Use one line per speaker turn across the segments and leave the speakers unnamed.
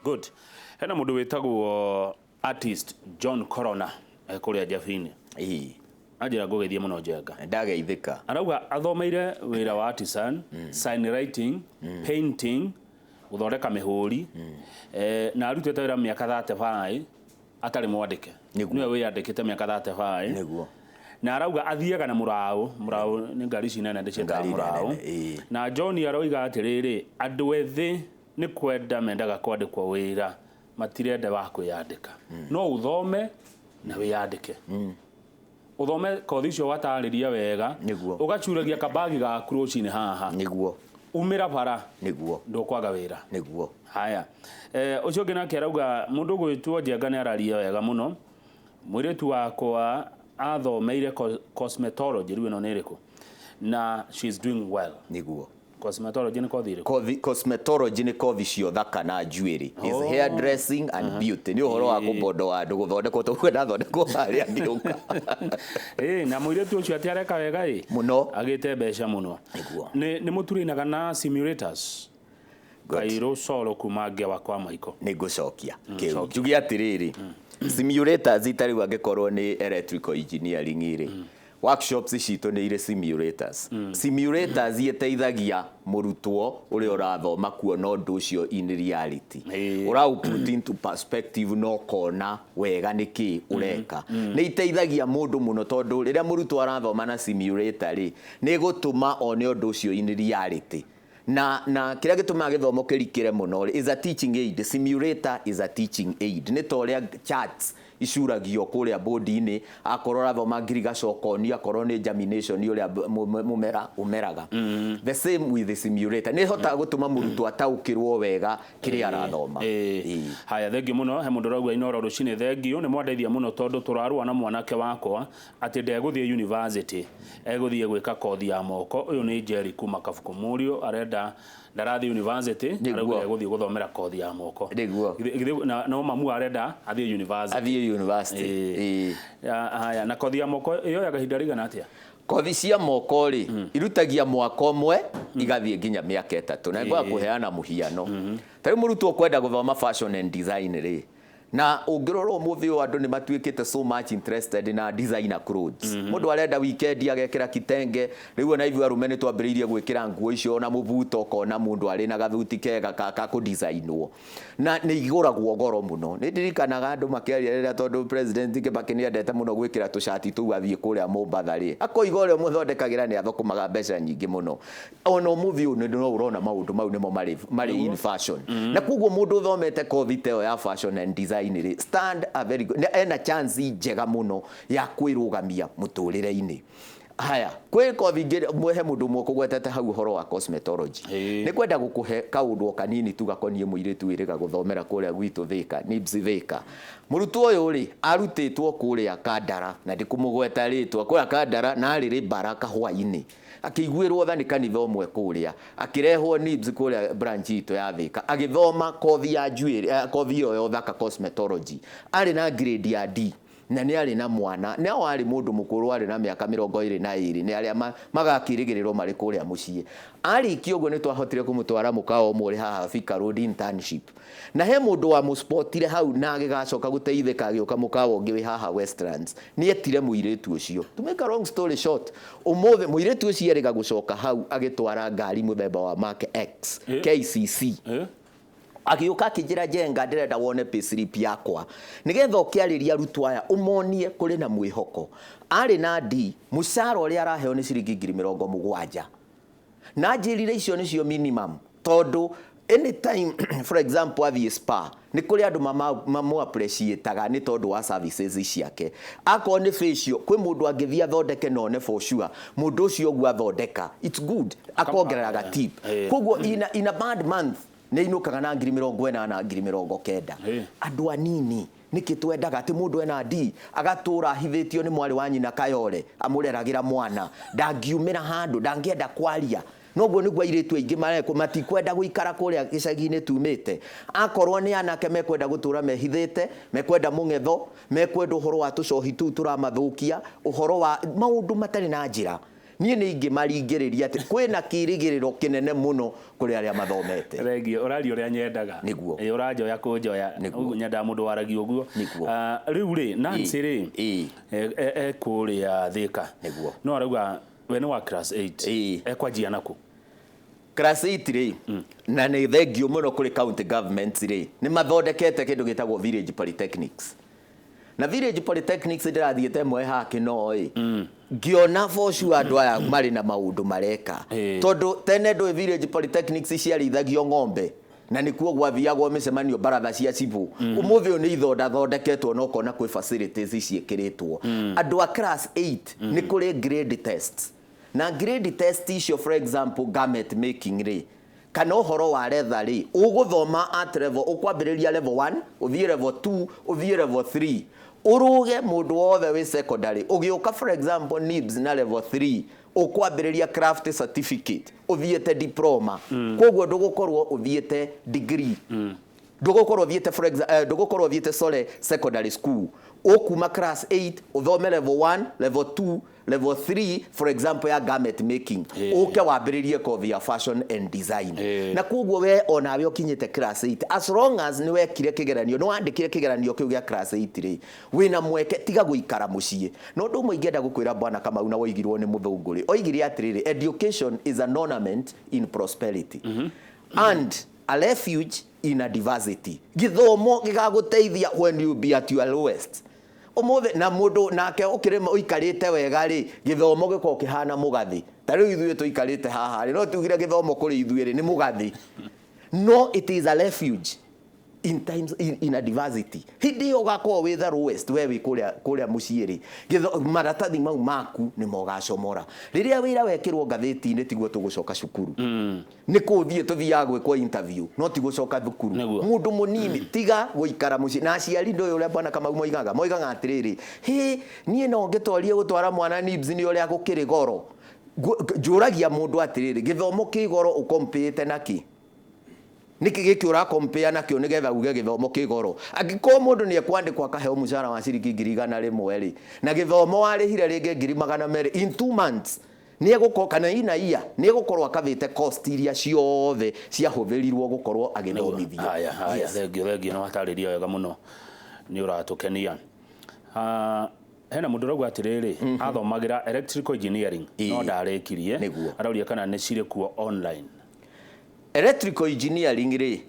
Good. Hena mundu witagwo artist John Corona kuria Jafini. Ajira ngugethie muno njenga.
Ndageithika.
Arauga athomeire wira wa artisan, sign writing, painting, guthondeka mihuri. Na arutete wira miaka 35 atari mwandike. Niwe wiyandikite miaka 35.
Niguo.
Na arauga athiaga na murao ni ngari cinene ndicita murao. Na John aroiga atiriri andu ethi ni kwenda mendaga kwandikwo wira matirenda wa kwiyandika. No uthome na wiyandike. Uthome kothi cio watariria wega ugacuragia kabagi ga Ruciini haha
niguo
umira bara
niguo
ndukwaga wira
niguo.
Haya ucio ngina kerauga mundu gwitwo njenga ni araria wega muno mwiretu wakwa athomeire cosmetology riu ino ni iriku na she's doing well
niguo.
Cosmetology ni kothi iriku?
Cosmetology ni kothi cio thaka na njuiri. Is hair dressing and beauty. Ni uhoro wa kubondo wa ndu guthondekwo tukwenda thondekwo haria ngiuka.
Na mwiretu ucio atiareka wega
muno
agite mbeca muno. Ni muturinaga na simulators. Kairo solo kumagia wakwa maiko.
Ni gucokia. Njugi atiriri. Simulators itari wangekorwo ni electrical engineering iri. Workshops cito ni ire simulators. Simulators iteithagia murutwo uri urathoma kuona undu ucio in reality. Ura put into perspective no kona wega niki ureka. Ni iteithagia mundu muno tondu riria murutwo arathoma na simulator ri ni gutuma one undu ucio in reality. Na kiria gituma githomo kirikire muno is a teaching aid. Simulator is a teaching aid. Ni toria charts icuragio kuria bodi-ini akorora thoma ngirigacokonia akorwo ni germination uria mumera umeraga. The same with the simulator. Ni hota gutuma murutwo ataukirwo wega kiria arathoma.
Haya thengi muno he mundu rauga iNooro Ruciini thengio ni mwandeithia muno tondu turarua na mwanake wakwa ati ndeguthie university eguthie gwika kothi ya moko. Uyu ni iriku makabuku murio arenda ndarathi university arauga eguthie guthomera kothi ya moko. Na mamu arenda athie university. Haya na kothi ya moko iyo ya kahinda rigana atia?
Kothi cia moko ri irutagia mwaka umwe igathie nginya miaka 3 na ngwa kuheana muhiano. Tari murutwo kwenda guthoma fashion and design ri na ungiroro muthi wa andu ni matuikite so much interested na designer clothes. Mundu arenda weekend agekira kitenge riu na ivu arume ni twambiriirie gwikira nguo icio na mubuto kona mundu ari na gathuti kega ka ku designwo na ni iguragwo goro muno. Ni ndirikanaga andu makiaria riria tondu president Kibaki ni endete muno gwikira tushati tu athie kuria Mombatha ri akoiga uri muthondekagira ni athokumaga mbeca nyingi muno. Ono muthi ni no urona maundu mau nimo mari in fashion na kuguo mundu thomete kothi teo ya fashion and design stand a very good na chance njega muno ya kwirugamia muturire-ini. Haya kwe kothi mwehe mundu mukugwetete hau horo wa cosmetology ni kwenda gukuhe kaundu kanini tu gakonie muiritu iriga guthomera kuria gwitu Thika Nibs Thika. Murutwo uyu ri arutitwo kuria Kandara na ndikumugweta ritwa kuria Kandara na ari Baraka hwa-ini akiguirwo thani kanitha umwe kuria akirehwo Nibs kuria branch ito ya Thika agithoma kothi ya njuiri kothi yo thaka cosmetology ari na grade ya D na ni ari na mwana ni ari mundu mukuru ari na miaka 22 ni ari magakirigirirwo mari kuria mucii ari kiugo ni twahotire kumutwara mukao muri haha Thika Road internship na he mundu wa muspotire hau na agigacoka guteithika agioka mukao ngi wi haha Westlands ni etire muiretu ucio. To make a long story short umothe muiretu ucio eriga gucoka hau agitwara ngari muthemba wa Mark X KCC akiuka akijira jenga ndirenda wone payslip yakwa nigetha ukiariria arutwo aya umonie kuri na mwihoko ari na D mucara uri araheo ni ciringi 70,000 na njirire icio nicio minimum tondu anytime for example athie spa ni kuri andu mamu appreciate ni tondu wa services ciake akon ni facial kwi mundu angithia thondeke none for sure mundu ucio gwa thondeka it's good akongereraga tip koguo in a bad month ni inukaga na 40,000 na 90,000 andu anini niki twendaga ati mundu ena D agatura hithitio ni mwari wa nyina Kayole amureragira mwana ndangiumira handu ndangienda kwaria noguo niguo iritu aingi mareko matikwenda guikara kuria gicagi-ini tumite akorwo ni anake mekwenda gutura mehithite mekwenda mungetho mekwenda uhoro wa tucohi tu turamathukia uhoro wa maundu matari na njira niĩ nĩ ingĩmaringĩrĩria atĩ kwĩna kĩrĩgĩrĩro kĩnene mũno kũrĩ arĩa mathomete.
Regio ũraria ũrĩa nyendaga.
Nĩguo.
Ũranjoya kũnjoya. Nyendaga mũndũ waragia ũguo. Rĩu rĩ Nancy rĩ kũrĩa Thika.
Nĩguo.
No arauga we nĩ wa class 8. Ekwanjia naku.
Class 8 rĩ na nĩ thengio mũno kũrĩ county governments rĩ nĩ mathondekete kĩndũ gĩtagwo village polytechnics. Na village polytechnics ndirathiĩte mwe hake no ngĩona for sure andũ aya marĩ na maũndũ mareka. Tondũ tene ndũ village polytechnics ciarithagio ng'ombe na nĩkuo gwathiagwo mĩcemanio baratha cia civil. Ũmũthĩ nĩ ithonda thondeketwo no kona kwĩ facilities ciĩkĩrĩtwo. Andũ a class 8 nĩ kũrĩ grade tests. Na grade test icio for example garment making rĩ kana ũhoro wa leather rĩ ũgũthoma at level ũkwambĩrĩria level 1 ũthiĩ level 2 ũthiĩ level 3 uruge mũndũ wothe wĩ secondary ũgĩũka for example NIBS na level 3 ũkwambĩrĩria craft certificate ũthiĩte diploma koguo ndũgũkorwo ũthiĩte degree ndũgũkorwo ũthiĩte for example ndũgũkorwo ũthiĩte sole secondary school ukuma class 8 uthome level 1 level 2 level 3 for example ya garment making uke wambĩrĩrie kothi ya fashion and design na koguo we onawe ukinyite class 8 as long as ni wekire kigeranio no wandikire kigeranio kiu gya class 8 ri wina mweke tiga guikara muciĩ no ndũ mũingĩenda gũkwĩra bwana Kamau na waigirwo nĩ mũthũngũri oigire atiriri education is an ornament in prosperity and a refuge in a diversity. Githomo gĩgagũteithia when you be at your lowest. Ũmũthĩ na mũndũ nake ũkĩrĩma ũikarĩte wega rĩ gĩthomo gĩko kĩhana mũgathĩ. Ta rĩu ithuĩ tũikarĩte haha rĩ no tugire gĩthomo kũrĩ ithuĩ rĩ nĩ mũgathĩ. No, it is a refuge in a diversity. Hindi ũgakorwo wĩ the lowest we wĩ kũrĩa mũciĩ rĩ maratathi mau maku nĩ mogacomora. Rĩrĩa wĩra wekĩrwo ngathĩti-inĩ tiguo tũgũcoka cukuru. Nĩ kũthiĩ tũthiaga gwĩkwo interview no ti gũcoka thukuru. Mũndũ mũnini tiga gũikara mũciĩ na aciari ndũĩ ũrĩa bwana Kamau moigaga atĩrĩrĩ niĩ no ngĩtorie gũtwara mwana NIBS nĩ ũrĩa gũkĩrĩ goro. Njũragia mũndũ atĩrĩrĩ gĩthomo kĩ goro ũkompĩte naki niki giki ura compare nakio nigetha uge githomo kigoro angĩkorwo mũndũ nĩ ekwandĩkwo akaheo mũcara wa ciringi 100 rĩ na githomo warĩhire rĩngĩ 200 in 2 months nĩ egũkorwo kana ina iya nĩ egũkorwo akathĩte cost iria ciothe ciahũthĩrirwo gũkorwo agĩthomithia.
Haya thengio no atarĩria wega mũno nĩ ũratũkenia. Hena mũndũ rauga atĩrĩrĩ athomagĩra electrical engineering no ndarĩkirie arauria kana nĩ cirĩ kuo online.
Electrical engineering rĩ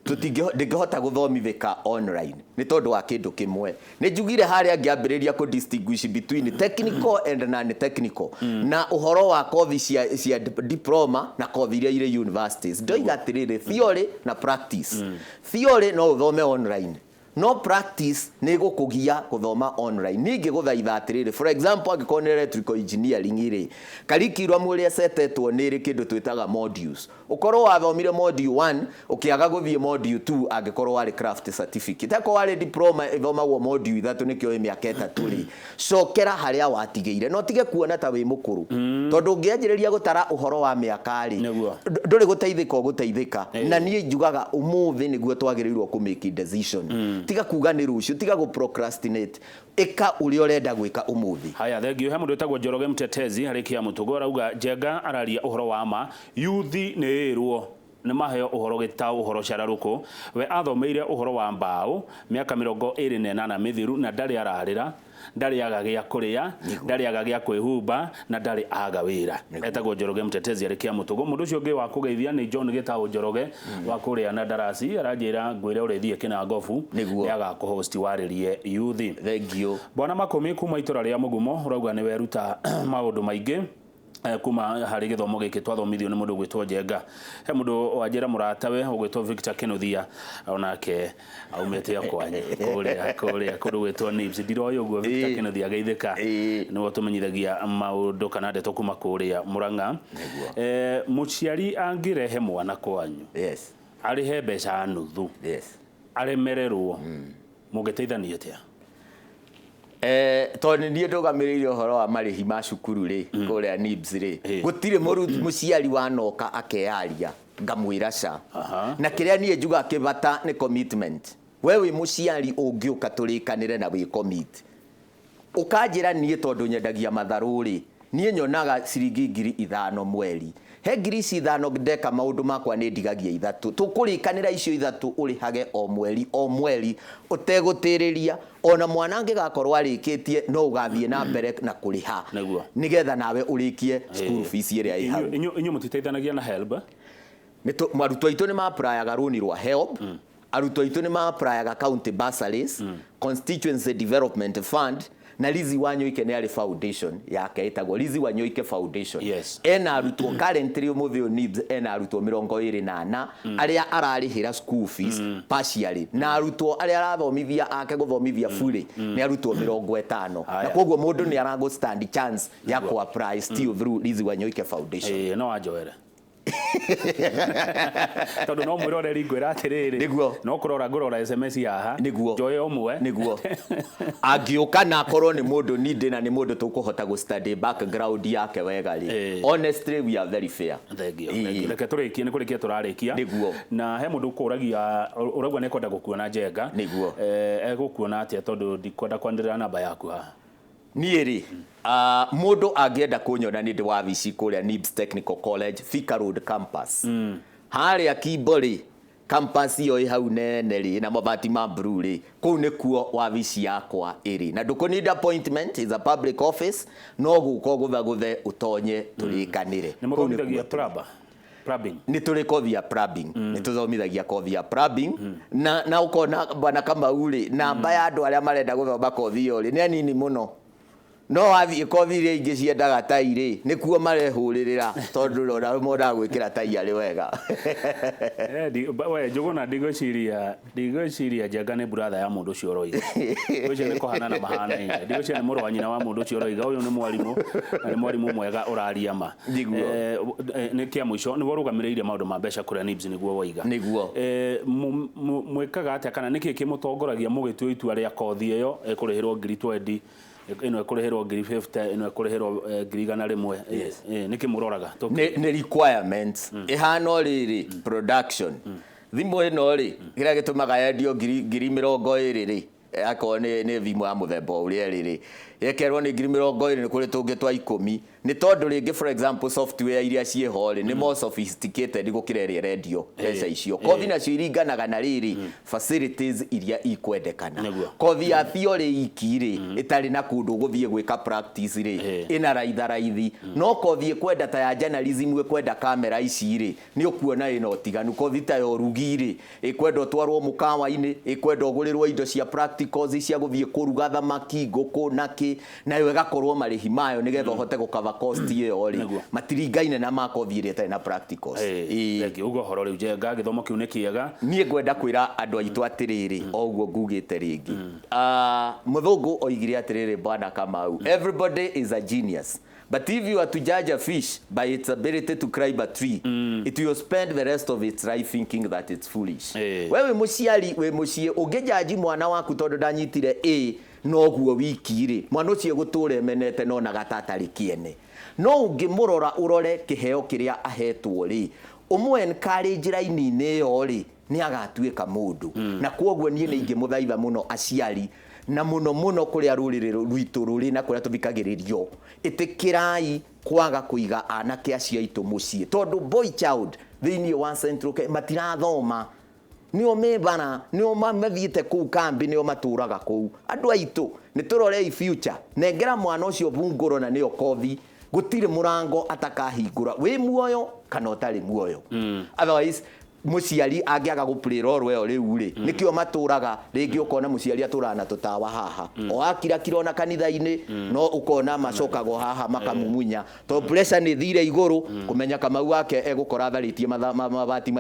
ndingĩhota gũthomithĩka online nĩ tondũ wa kĩndũ kĩmwe nĩ njugire harĩa ngĩambĩrĩria ku distinguish between technical and non technical na ũhoro wa kothi cia diploma na kothi iria irĩ universities ndoiga atĩrĩrĩ theory na practice. Theory no ũthome online no practice nĩ gũkũgia gũthoma online. Ningĩ gũthaitha atĩrĩrĩ for example angĩkorwo nĩ electrical engineering rĩ curriculum ũrĩa setetwo nĩ rĩ kĩndũ twĩtaga modules. Ũkorwo wathomire module 1 ũkĩaga gũthiĩ module 2 angĩkorwo warĩ craft certificate. Angĩkorwo warĩ diploma ĩthomagwo module 3 nĩkĩo mĩaka 3 rĩ cokera harĩa watigĩire no tige kuona ta wĩ mũkũrũ tondũ ũngĩanjĩrĩria gũtara ũhoro wa mĩaka rĩ ndũrĩ gũteithĩka na niĩ njugaga ũmũthĩ nĩguo twagĩrĩirwo ku make decision. Tiga kuga nĩ rũciũ tiga go procrastinate eka ũrĩa ũrenda gwĩka ũmũthĩ.
Haya thengio he mũndũ etagwo Njoroge Mtetezi harĩ kia mũtugo arauga Njenga araria ũhoro wa ma yuthi nĩ ĩrwo nĩ maheo ũhoro gĩta ũhoro cararũkũ we athomeire ũhoro wa mbaũ mĩaka 28 mĩthiru na ndarĩ ararĩra ndarĩ aga gĩa kũrĩa ndarĩ aga gĩa kwĩhumba na ndarĩ aga wĩra. Etagwo Njoroge Mtetezi arĩ kia mũtugo. Mũndũ ũcio ũngĩ wa kũgeithia nĩ John Gitau Njoroge wa kũrĩa na darasi aranjĩra ngwĩre ũrĩthie kĩna ngofu nĩ agakuhost warĩrie yuthi.
Thengio
Bwana Makũmi kuma itũra rĩa Mũgumo urauga nĩ weruta maũndũ maingĩ kuma harĩ gĩthomo gĩkĩ twathomithio nĩ mũndũ gwĩtwo Njenga. He mũndũ wanjĩra mũratawe ũgwĩtwo Victor Kenothia onake aumĩte akwanyu kũrĩa kũndũ gwĩtwo NIBS. Ndiroĩ ũguo Victor Kenothia geithĩka nĩwe tũmenyithagia maũndũ kana ndeto kuma kũrĩa Mũrang'a. Mũciari angĩrehe mwana kwanyu arĩhe mbeca nuthu aremererwo mũngĩteithania atĩa?
Tondũ niĩ ndũgamĩrĩire ũhoro wa marĩhi ma cukuru rĩ kũrĩa NIBS rĩ gũtirĩ mũciari wanoka akeyaria ngamwĩra ca na kĩrĩa niĩ njuga kĩbata nĩ commitment. We wĩ mũciari ũngĩũka tũrĩkanĩre na wĩ commit ũkanjĩra niĩ tondũ nyendagia matharũ rĩ niĩ nyonaga ciringi 5,000 mweri. He ngiri ici 5 ndeka maũndũ makwa nĩ ndigagia 3 tũkũrĩkanĩra icio 3 ũrĩhage o mweri ũtegũtĩrĩria ona mwana angĩgakorwo arĩkĩtie no ũgathiĩ na mbere na kũrĩha nĩgetha nawe ũrĩkie school fees ĩrĩa ĩ hau.
Inyuĩ mũtiteithanagia na HELB?
Arutwo aitũ nĩ ma-applyaga rũni rwa HELB, arutwo aitũ nĩ ma-applyaga county bursaries, constituency development fund, na Lizi Wanyoike nĩ arĩ foundation yake ĩtagwo Lizi Wanyoike Foundation. Ena arutwo currently ũmũthĩ NIBS ena arutwo 24 arĩa ararĩhĩra school fees partially, na arutwo arĩa arathomithia ake gũthomithia fully nĩ arutwo 50. Na koguo mũndũ nĩ arago stand chance ya ku-apply still through Lizi Wanyoike Foundation.
No wanjoere tondu no mwirore ringwira atiriri no kurora ngurora SMS yaha njoye omwe
niguo angiuka na akorwo ni mundu ninde na ni mundu tukuhota go study background yake wega ri. Honestly we are very fair.
Reke turikie ni kurikia turarikia na he mundu ukuragia uragwa ne kwenda gukuona Njenga egukuona atia tondu ndikwenda kwandira namba yaku ha
nieri mundu angienda kunyona ni ndi wabici kuria NIBS Technical College Thika Road campus haria Kibori campus iyo i hau nene ri na mabati ma blue ri kuu ni kuo wabici yakwa iri na nduko need appointment is a public office no guko guthe utonye turikanire
ni mugomithagia plumbing
ni turi kothi ya plumbing ni tuthomithagia kothi ya plumbing na ukona bwana kama uri namba ya andu aria marenda guthoma kothi iyo ri ni anini muno no wathi kothi ri ingi ciendaga tairi nikuo marehuririra tondu rora moda gwikira tai ari wega
we njuguna ndigociria Njenga ni brother ya mundu cio roiga ucio ni kohana na mahana ndigociria ni muru wa nyina wa mundu cio roiga uyu ni mwarimu na ni mwarimu mwega uraria ma ni kia mwisho ni worugamiriire maundu ma mbeca kuria NIBS niguo woiga mwikaga atia kana niki kimutongoragia mugitue itua ria kothi iyo kurihirwo 20 ino ekurehero 50 ino ekurehero 100 niki muroraga
ni requirements ihano riri production thimo ino ri gira gitumaga yendio 20,000 ri akoo ni thimo ya muthemba uria riri yekerwo ni 20,000 ni kuri tungi twa 10 ni tondu ringi for example software iria cie hori ni more sophisticated gukira ria radio pesa icio kothi na cio iringanaga na riri facilities iria ikwendekana kothi ya theory ikiri itari na kundu guthie gwika practice ri ina raithi no kothi kwenda ta ya journalism kwenda kamera ici ri ni ukuona ino tiganu kothi ta yo rugiri ikwenda twarwo mukawa-ini ikwenda gurirwo indo cia practicals cia guthie kuruga thamaki nguku naki na yo gakorwo marihi mayo nigetha hote gukava cost iyo ri matiringaine na makothire tena practicals
thank ugo horo riu Njenga githomo kiu ni kiega
nie ngwenda kwira andu aitu atiriri oguo ngugite ringi muthungu oigire atiriri bwana Kamau everybody is a genius. But if you are to judge a fish by its ability to climb a tree, it will spend the rest of its life thinking that it's foolish. Wewe muciari we mucie ungejaji mwana waku tondu ndanyitire no guo wiki ri mwana ucio guture menete no na gatatari kiene no ungimurora urore kiheo kiria ahetwo ri umwe encourage line yo ri ni agatuika mundu na koguo nie ni ingimuthaitha muno aciari na muno kuria rurire rwitu ruri na kuria tubikagiririo itikirai kwaga kuiga anake acio aitu mucie tondu boy child thini wa central matirathoma nio mebana nio mathiite ku kambi nio maturaga ku andu aitu ni turore future nengera mwana ucio bunguro na nio kothi gutire murango atakahingura wi muoyo kana utari muoyo otherwise muciari angiaga guplay role we riu ri nikio maturaga ringi ukona muciari aturana tutawa haha o akira kirona kanitha-ini no ukona macokago haha makamumunya to pressure ni thire iguru kumenya Kamau wake egukora tharitie mabati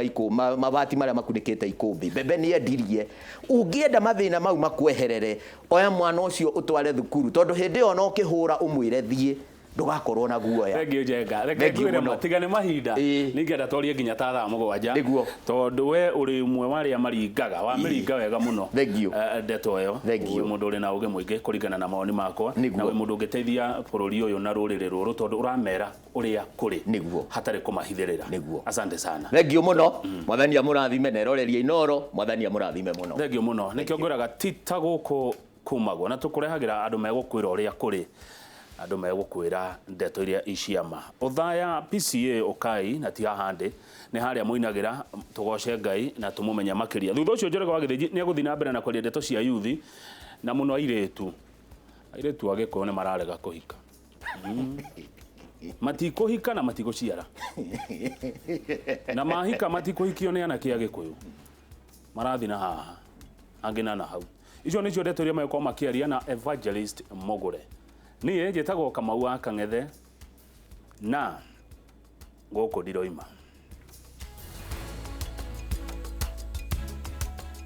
mabati maria makunikite ikumbi bebe ni endirie ungienda mathina mau makweherere oya mwana ucio utware thukuru tondu hindi yo no kihura umwire thie ndugakorwo na guoya
thank you Njenga reke kwire matigane mahinda ningenda twarie nginya ta thaa mugwanja tondu we uri umwe waria maringaga wa miringa wega muno ndeto yo we mundu uri na uge muingi kuringana na maoni makwa na we mundu ungeteithia bururi uyu na rurire ruru tondu uramera uria kuri hatari kumahithirira asante sana
thank you muno mwathani amurathime na eroreria iNooro mwathani amurathime muno
thank you muno nikio ngwiraga tita guku kumagwo na tukurehagira andu megukwira uria kuri andu megukwira ndeto iria iciama uthaya PCA ukai na ti hahande ni haria muinagira tugoce Ngai na tumumenya makiria thutha ucio Njoroge wa Githiji ni eguthi na mbere na kwaria ndeto cia yuthi na muno airetu agikuyu ni mararega kuhika matikuhika na matiguciara na mahika matikuhikio ni anake agikuyu marathi na haha angina na hau icio nicio ndeto iria megũkorwo makiaria na Evangelist Mogure niĩ njĩtagwo Kamau wa Kang'ethe na gũkũ ndiroima.